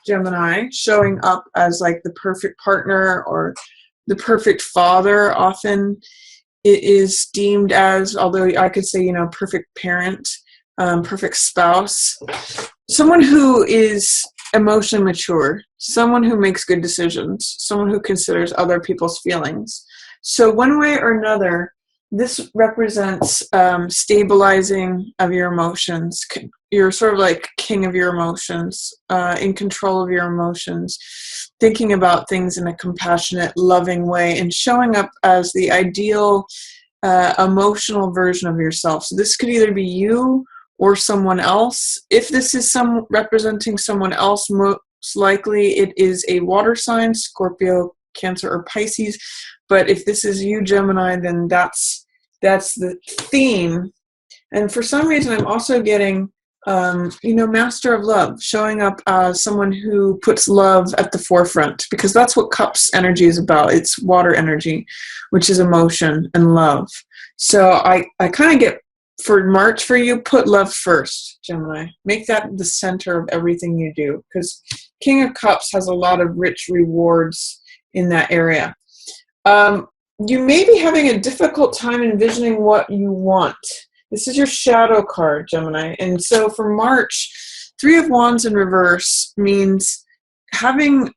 Gemini, showing up as like the perfect partner or the perfect father. Often it is deemed as, although I could say, perfect parent, perfect spouse, someone who is emotionally mature, someone who makes good decisions, someone who considers other people's feelings. So one way or another, this represents stabilizing of your emotions. You're sort of like king of your emotions, in control of your emotions, thinking about things in a compassionate, loving way, and showing up as the ideal emotional version of yourself. So this could either be you or someone else. If this is representing someone else, most likely it is a water sign, Scorpio, Cancer, or Pisces. But if this is you, Gemini, then that's the theme. And for some reason, I'm also getting, master of love, showing up as someone who puts love at the forefront, because that's what Cups energy is about. It's water energy, which is emotion and love. So I kind of get, for March for you, put love first, Gemini. Make that the center of everything you do, because King of Cups has a lot of rich rewards in that area. You may be having a difficult time envisioning what you want. This is your shadow card, Gemini. And so for March, 3 of Wands in reverse means having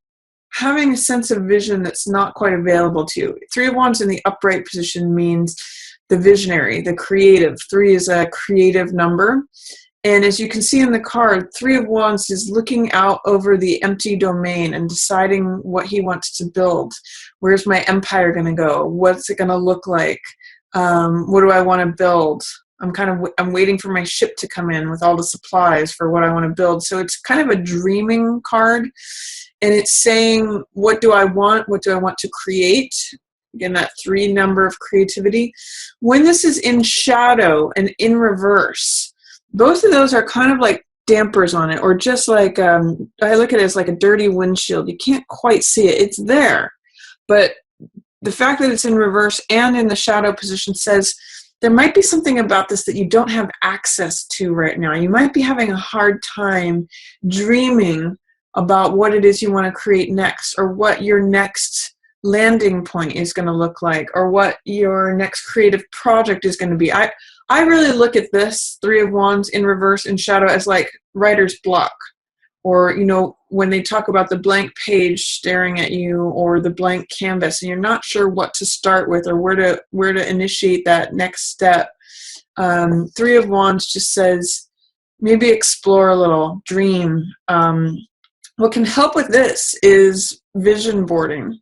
a sense of vision that's not quite available to you. 3 of Wands in the upright position means the visionary, the creative. 3 is a creative number. And as you can see in the card, 3 of Wands is looking out over the empty domain and deciding what he wants to build. Where's my empire going to go? What's it going to look like? What do I want to build? I'm waiting for my ship to come in with all the supplies for what I want to build. So it's kind of a dreaming card. And it's saying, what do I want? What do I want to create? Again, that 3 number of creativity. When this is in shadow and in reverse, both of those are kind of like dampers on it, or just like, I look at it as like a dirty windshield. You can't quite see it. It's there. But the fact that it's in reverse and in the shadow position says there might be something about this that you don't have access to right now. You might be having a hard time dreaming about what it is you want to create next, or what your next landing point is going to look like, or what your next creative project is going to be. I really look at this 3 of Wands in reverse and shadow as like writer's block, or when they talk about the blank page staring at you, or the blank canvas, and you're not sure what to start with or where to initiate that next step. 3 of Wands just says maybe explore a little, dream. What can help with this is vision boarding.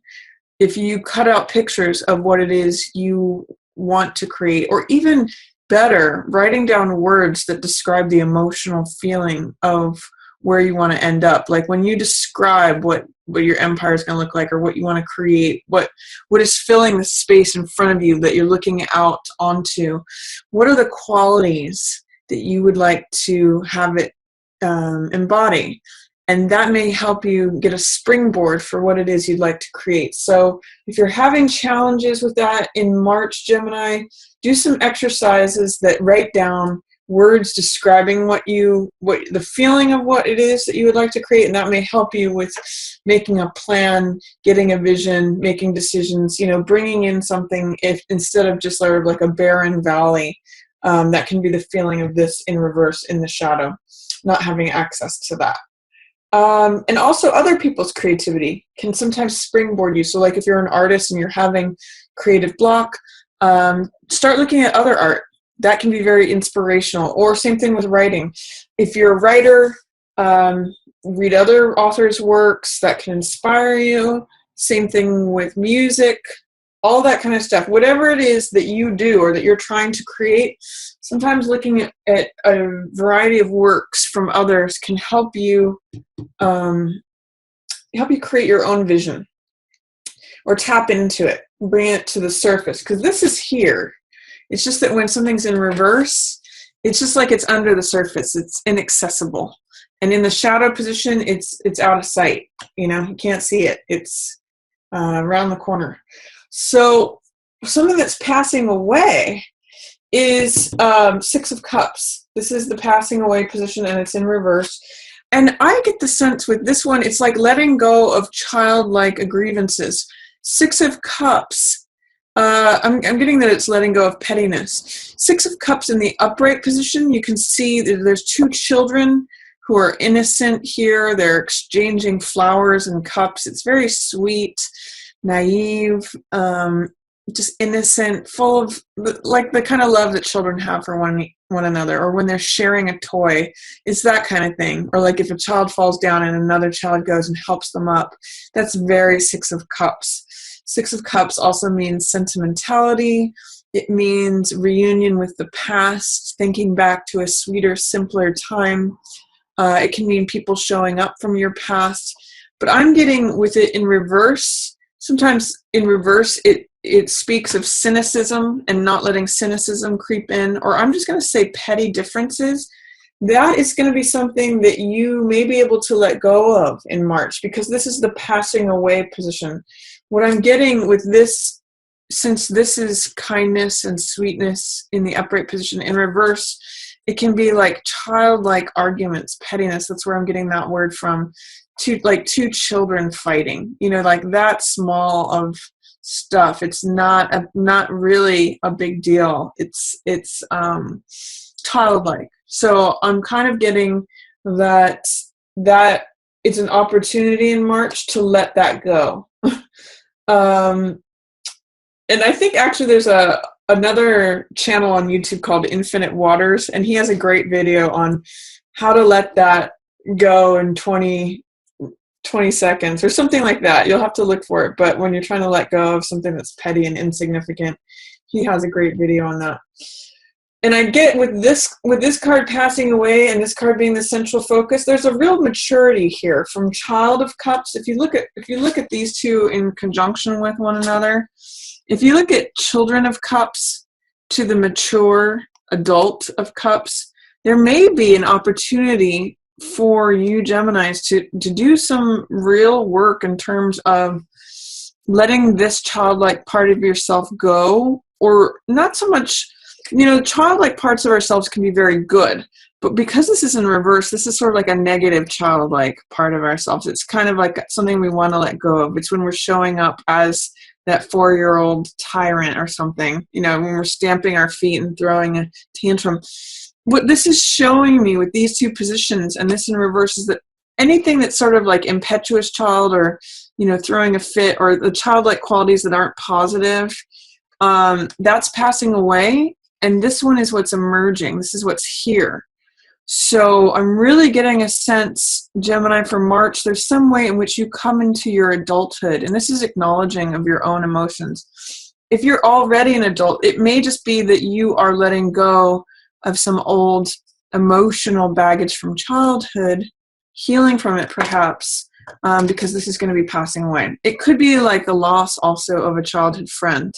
If you cut out pictures of what it is you want to create, or even better, writing down words that describe the emotional feeling of where you want to end up. Like when you describe what your empire is going to look like, or what you want to create, what is filling the space in front of you that you're looking out onto, what are the qualities that you would like to have it embody? And that may help you get a springboard for what it is you'd like to create. So if you're having challenges with that in March, Gemini, do some exercises that write down words describing what the feeling of what it is that you would like to create, and that may help you with making a plan, getting a vision, making decisions, bringing in something, if instead of just sort of like a barren valley. That can be the feeling of this in reverse in the shadow, not having access to that. And also other people's creativity can sometimes springboard you. So like if you're an artist and you're having creative block, start looking at other art. That can be very inspirational. Or same thing with writing. If you're a writer, read other authors' works that can inspire you. Same thing with music, all that kind of stuff. Whatever it is that you do or that you're trying to create, sometimes looking at a variety of works from others can help you create your own vision, or tap into it, bring it to the surface. Because this is here. It's just that when something's in reverse, it's just like it's under the surface. It's inaccessible. And in the shadow position, it's out of sight. You can't see it. It's around the corner. So something that's passing away is 6 of Cups. This is the passing away position, and it's in reverse. And I get the sense with this one, it's like letting go of childlike grievances. Six of Cups. I'm getting that it's letting go of pettiness. Six of Cups in the upright position, you can see that there's two children who are innocent here. They're exchanging flowers and cups. It's very sweet, naive, just innocent, full of like the kind of love that children have for one another, or when they're sharing a toy. It's that kind of thing. Or like if a child falls down and another child goes and helps them up. That's very Six of Cups. Six of Cups also means sentimentality. It means reunion with the past, thinking back to a sweeter, simpler time. It can mean people showing up from your past. But I'm getting with it in reverse. Sometimes in reverse, it speaks of cynicism and not letting cynicism creep in. Or I'm just going to say petty differences. That is going to be something that you may be able to let go of in March, because this is the passing away position. What I'm getting with this, since this is kindness and sweetness in the upright position, in reverse, it can be like childlike arguments, pettiness. That's where I'm getting that word from. Two children fighting, like that small of stuff. It's not really a big deal. It's childlike. So I'm kind of getting that it's an opportunity in March to let that go. And I think actually there's another channel on YouTube called Infinite Waters, and he has a great video on how to let that go in 20 seconds or something like that. You'll have to look for it. But when you're trying to let go of something that's petty and insignificant, he has a great video on that. And I get with this card passing away and this card being the central focus, there's a real maturity here from Child of Cups. If you look at these two in conjunction with one another, if you look at Children of Cups to the mature adult of Cups, there may be an opportunity for you Geminis to do some real work in terms of letting this childlike part of yourself go, or not so much. Childlike parts of ourselves can be very good, but because this is in reverse, this is sort of like a negative childlike part of ourselves. It's kind of like something we want to let go of. It's when we're showing up as that 4-year-old tyrant or something, when we're stamping our feet and throwing a tantrum. What this is showing me with these two positions and this in reverse is that anything that's sort of like impetuous child, or, throwing a fit, or the childlike qualities that aren't positive, that's passing away. And this one is what's emerging. This is what's here. So I'm really getting a sense, Gemini, for March, there's some way in which you come into your adulthood. And this is acknowledging of your own emotions. If you're already an adult, it may just be that you are letting go of some old emotional baggage from childhood, healing from it perhaps, because this is going to be passing away. It could be like the loss also of a childhood friend.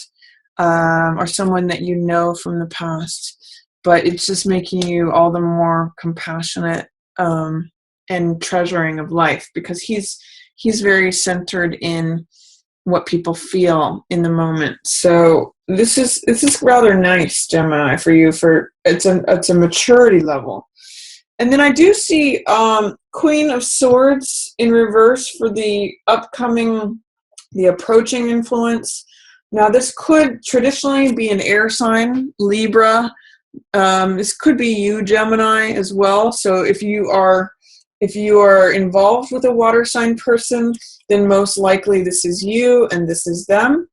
Or someone that you know from the past, but it's just making you all the more compassionate and treasuring of life, because he's very centered in what people feel in the moment. So this is rather nice, Gemini, for you. It's a maturity level. And then I do see Queen of Swords in reverse for the approaching influence. Now, this could traditionally be an air sign, Libra. This could be you, Gemini, as well. So if you are involved with a water sign person, then most likely this is you and this is them,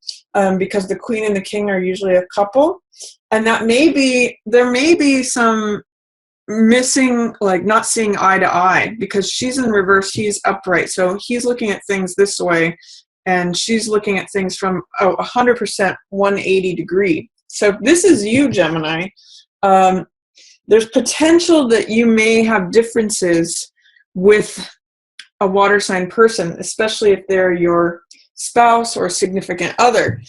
because the Queen and the King are usually a couple. And there may be some missing, like not seeing eye to eye, because she's in reverse, he's upright. So he's looking at things this way, and she's looking at things from 100% 180 degree. So this is you, Gemini. There's potential that you may have differences with a water sign person, especially if they're your spouse or significant other.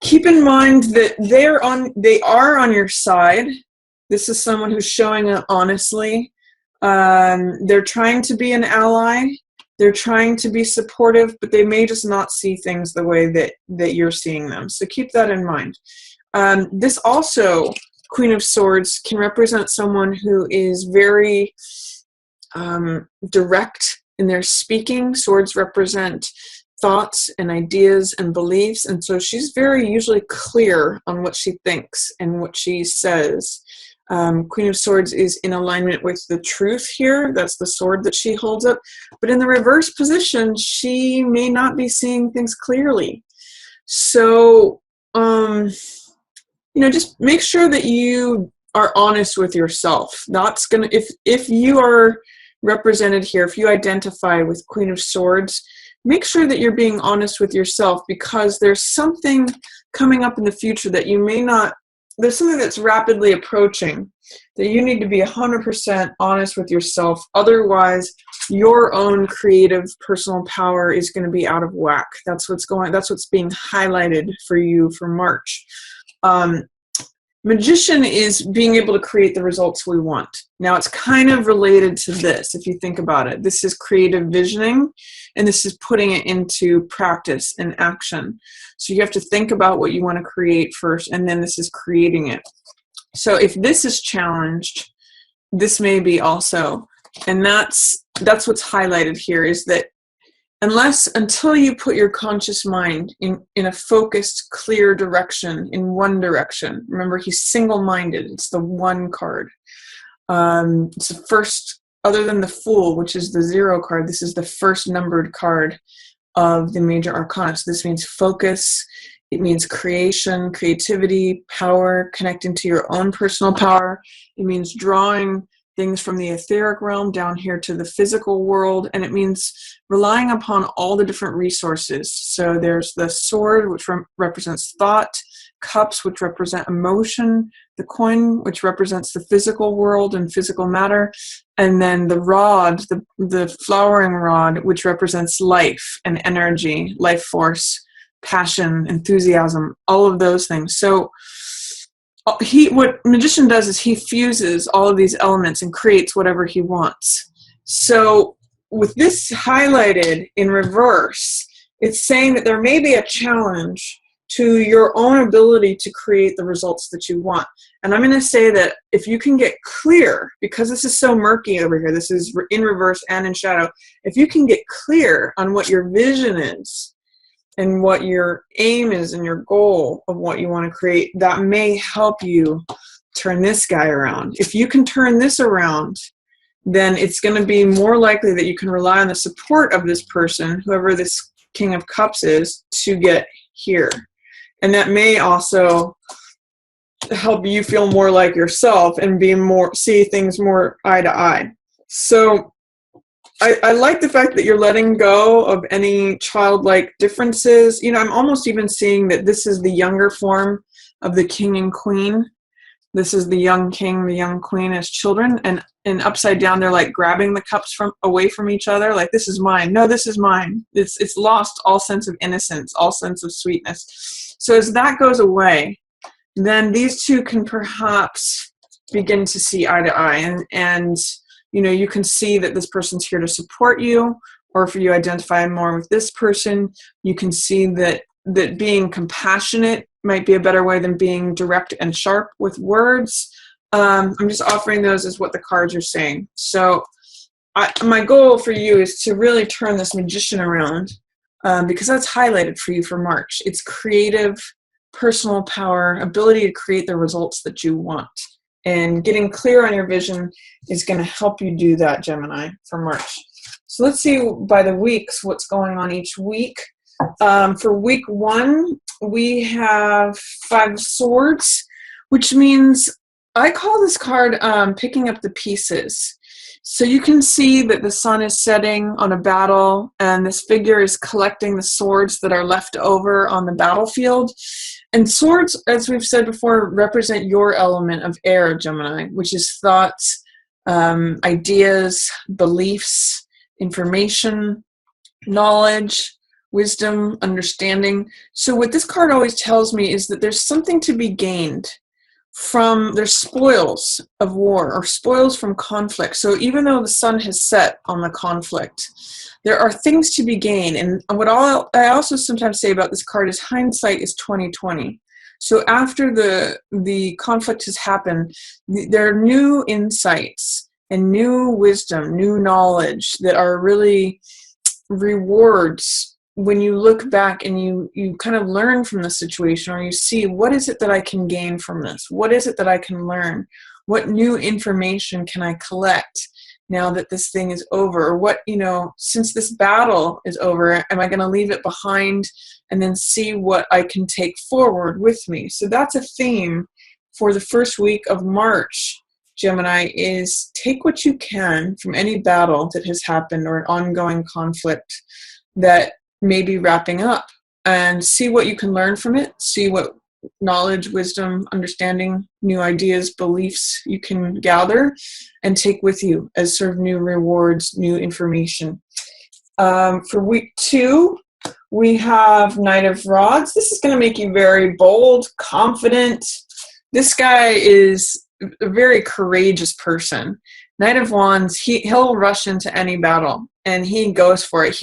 Keep in mind that they are on your side. This is someone who's showing up honestly. They're trying to be an ally. They're trying to be supportive, but they may just not see things the way that you're seeing them. So keep that in mind. This also, Queen of Swords, can represent someone who is very direct in their speaking. Swords represent thoughts and ideas and beliefs, and so she's very usually clear on what she thinks and what she says. Queen of Swords is in alignment with the truth here. That's the sword that she holds up. But in the reverse position, she may not be seeing things clearly. So, just make sure that you are honest with yourself. That's gonna, if you are represented here, if you identify with Queen of Swords, make sure that you're being honest with yourself, because there's something coming up in the future that you may not, there's something that's rapidly approaching that you need to be 100% honest with yourself. Otherwise, your own creative personal power is going to be out of whack. That's what's being highlighted for you for March. Magician is being able to create the results we want. Now, it's kind of related to this, if you think about it. This is creative visioning, and this is putting it into practice and action. So you have to think about what you want to create first, and then this is creating it. So if this is challenged, this may be also. And that's what's highlighted here, is that until you put your conscious mind in a focused, clear direction, in one direction. Remember, he's single-minded. It's the one card. It's the first, other than the Fool, which is the 0 card, this is the first numbered card of the major arcana. So this means focus. It means creation, creativity, power, connecting to your own personal power. It means drawing things from the etheric realm down here to the physical world, and it means relying upon all the different resources. So there's the sword, which represents thought, cups, which represent emotion, the coin, which represents the physical world and physical matter, and then the rod, the flowering rod, which represents life and energy, life force, passion, enthusiasm, all of those things. So what Magician does is he fuses all of these elements and creates whatever he wants. So with this highlighted in reverse, it's saying that there may be a challenge to your own ability to create the results that you want. And I'm going to say that if you can get clear, because this is so murky over here, this is in reverse and in shadow, if you can get clear on what your vision is, and what your aim is and your goal of what you want to create, that may help you turn this guy around. If you can turn this around, then it's going to be more likely that you can rely on the support of this person, whoever this King of Cups is, to get here. And that may also help you feel more like yourself and see things more eye to eye. So I like the fact that you're letting go of any childlike differences. I'm almost even seeing that this is the younger form of the king and queen. This is the young king, the young queen as children, and upside down they're like grabbing the cups away from each other, like, this is mine. No, this is mine. It's lost all sense of innocence, all sense of sweetness. So as that goes away, then these two can perhaps begin to see eye to eye, and you can see that this person's here to support you, or if you identify more with this person, you can see that being compassionate might be a better way than being direct and sharp with words. I'm just offering those as what the cards are saying. So my goal for you is to really turn this Magician around, because that's highlighted for you for March. It's creative, personal power, ability to create the results that you want. And getting clear on your vision is going to help you do that, Gemini, for March. So let's see by the weeks what's going on each week. For week 1, we have 5 of Swords, which means I call this card picking up the pieces. So you can see that the sun is setting on a battle, and this figure is collecting the swords that are left over on the battlefield. And swords, as we've said before, represent your element of air, Gemini, which is thoughts, ideas, beliefs, information, knowledge, wisdom, understanding. So what this card always tells me is that there's something to be gained there's spoils of war or spoils from conflict. So even though the sun has set on the conflict, there are things to be gained. And what I also sometimes say about this card is hindsight is 20/20. So after the conflict has happened, there are new insights and new wisdom, new knowledge that are really rewards when you look back and you kind of learn from the situation, or you see, what is it that I can gain from this? What is it that I can learn? What new information can I collect now that this thing is over? Or what, since this battle is over, am I going to leave it behind and then see what I can take forward with me? So that's a theme for the first week of March, Gemini, is take what you can from any battle that has happened or an ongoing conflict that may be wrapping up, and see what you can learn from it, see what knowledge, wisdom, understanding, new ideas, beliefs you can gather and take with you as sort of new rewards, new information. For week 2, we have Knight of Rods. This is going to make you very bold, confident. This guy is a very courageous person. Knight of Wands, he'll rush into any battle and he goes for it.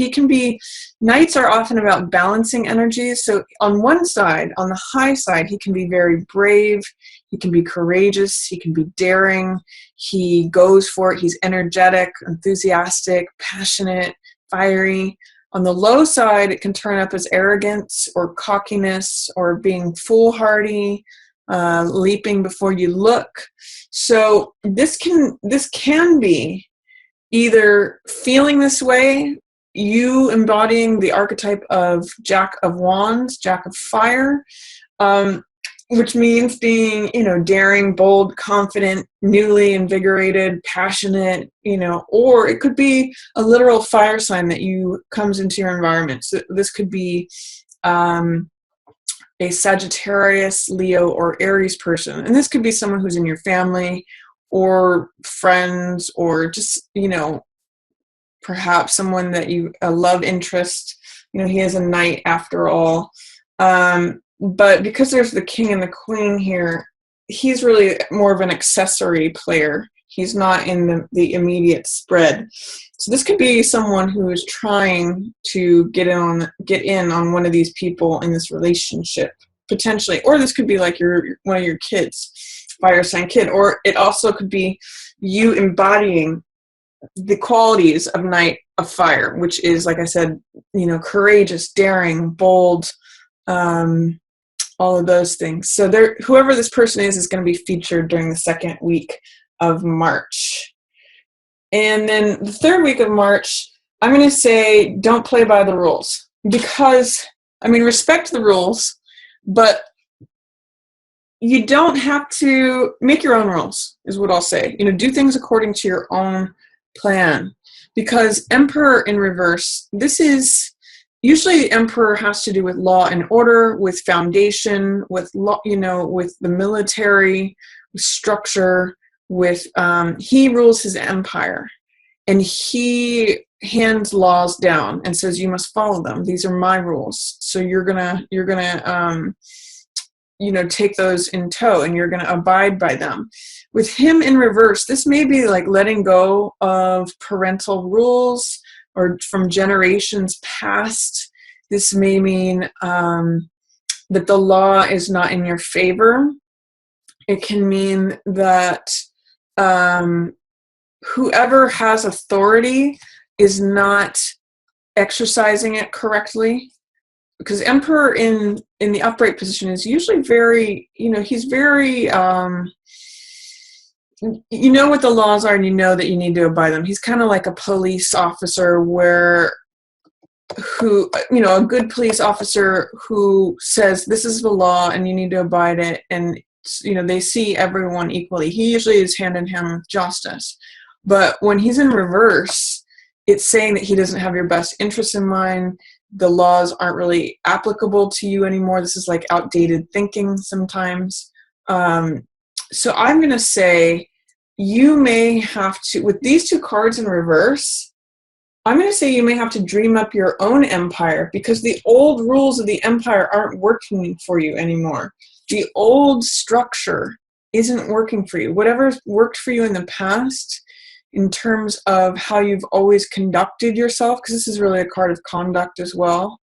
Knights are often about balancing energies. So on one side, on the high side, he can be very brave, he can be courageous, he can be daring, he goes for it, he's energetic, enthusiastic, passionate, fiery. On the low side, it can turn up as arrogance or cockiness or being foolhardy, leaping before you look. So this can be either feeling this way, you embodying the archetype of Jack of Wands, Jack of Fire, which means being, daring, bold, confident, newly invigorated, passionate, or it could be a literal fire sign that comes into your environment. So this could be a Sagittarius, Leo, or Aries person. And this could be someone who's in your family or friends, or just, perhaps someone that a love interest. He is a knight after all. But because there's the king and the queen here, he's really more of an accessory player. He's not in the immediate spread. So this could be someone who is trying to get in on one of these people in this relationship, potentially. Or this could be like one of your kids, fire sign kid. Or it also could be you embodying the qualities of Knight of Fire, which is, like I said, courageous, daring, bold, all of those things. So whoever this person is going to be featured during the second week of March. And then the third week of March, I'm going to say don't play by the rules, because, respect the rules, but you don't have to make your own rules, is what I'll say. Do things according to your own plan, because Emperor in reverse, this is usually the Emperor has to do with law and order, with foundation, with law, with the military, with structure, with he rules his empire, and he hands laws down and says you must follow them. These are my rules, so you're gonna take those in tow and you're gonna abide by them. With him in reverse, this may be like letting go of parental rules or from generations past. This may mean that the law is not in your favor. It can mean that whoever has authority is not exercising it correctly, because Emperor in the upright position is usually very, he's very, what the laws are and that you need to abide them. He's kind of like a police officer a good police officer who says this is the law and you need to abide it, and they see everyone equally. He usually is hand in hand with justice. But when he's in reverse, it's saying that he doesn't have your best interests in mind. The laws aren't really applicable to you anymore. This is like outdated thinking sometimes. So I'm going to say you may have to, with these two cards in reverse, I'm going to say you may have to dream up your own empire, because the old rules of the empire aren't working for you anymore. The old structure isn't working for you. Whatever's worked for you in the past, in terms of how you've always conducted yourself, because this is really a card of conduct as well.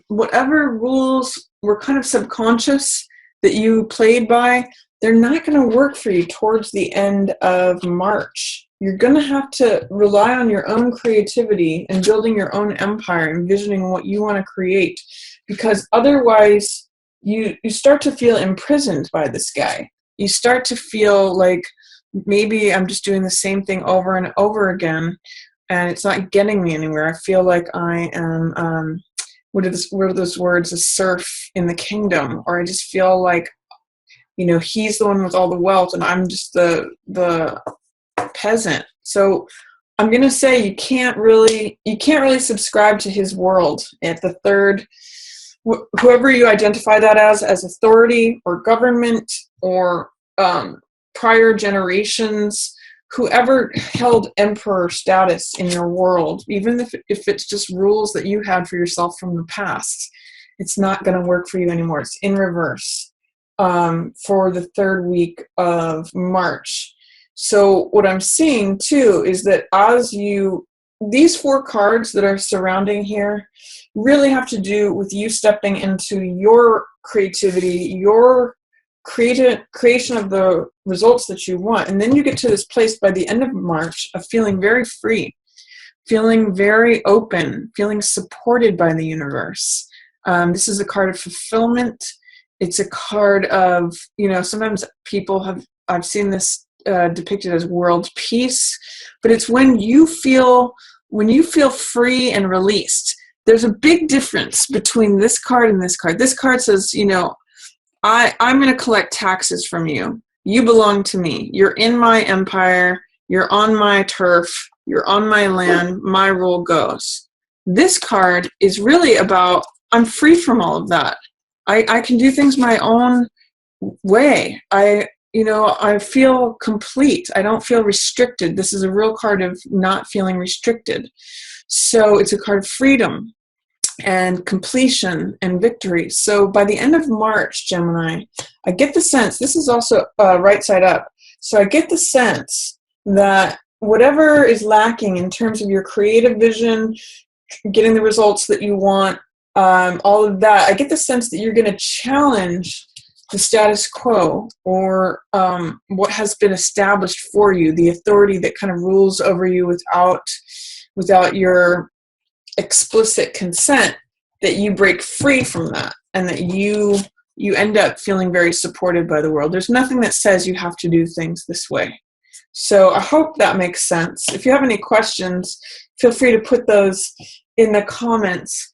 Whatever rules were kind of subconscious that you played by, they're not going to work for you towards the end of March. You're going to have to rely on your own creativity and building your own empire, envisioning what you want to create, because otherwise you start to feel imprisoned by this guy. You start to feel like maybe I'm just doing the same thing over and over again, and it's not getting me anywhere. I feel like I am, what are those words, a serf in the kingdom, or I just feel like, you know, he's the one with all the wealth and I'm just the peasant. So I'm going to say you can't really subscribe to his world at the third, whoever you identify that as authority or government or prior generations, whoever held emperor status in your world, even if it's just rules that you had for yourself from the past, it's not going to work for you anymore. It's in reverse for the third week of March. So what I'm seeing too is that these 4 cards that are surrounding here really have to do with you stepping into your creativity, your creation of the results that you want. And then you get to this place by the end of March of feeling very free, feeling very open, feeling supported by the universe. This is a card of fulfillment. It's a card of, you know, sometimes I've seen this depicted as world peace, but it's when you feel free and released. There's a big difference between this card and this card. This card says, you know, I'm going to collect taxes from you. You belong to me. You're in my empire. You're on my turf. You're on my land. My rule goes. This card is really about, I'm free from all of that. I can do things my own way. I feel complete. I don't feel restricted. This is a real card of not feeling restricted. So it's a card of freedom and completion and victory. So by the end of March, Gemini, I get the sense, this is also right side up, so I get the sense that whatever is lacking in terms of your creative vision, getting the results that you want, all of that, I get the sense that you're going to challenge the status quo or what has been established for you, the authority that kind of rules over you without your explicit consent, that you break free from that and that you end up feeling very supported by the world. There's nothing that says you have to do things this way. So I hope that makes sense. If you have any questions, feel free to put those in the comments.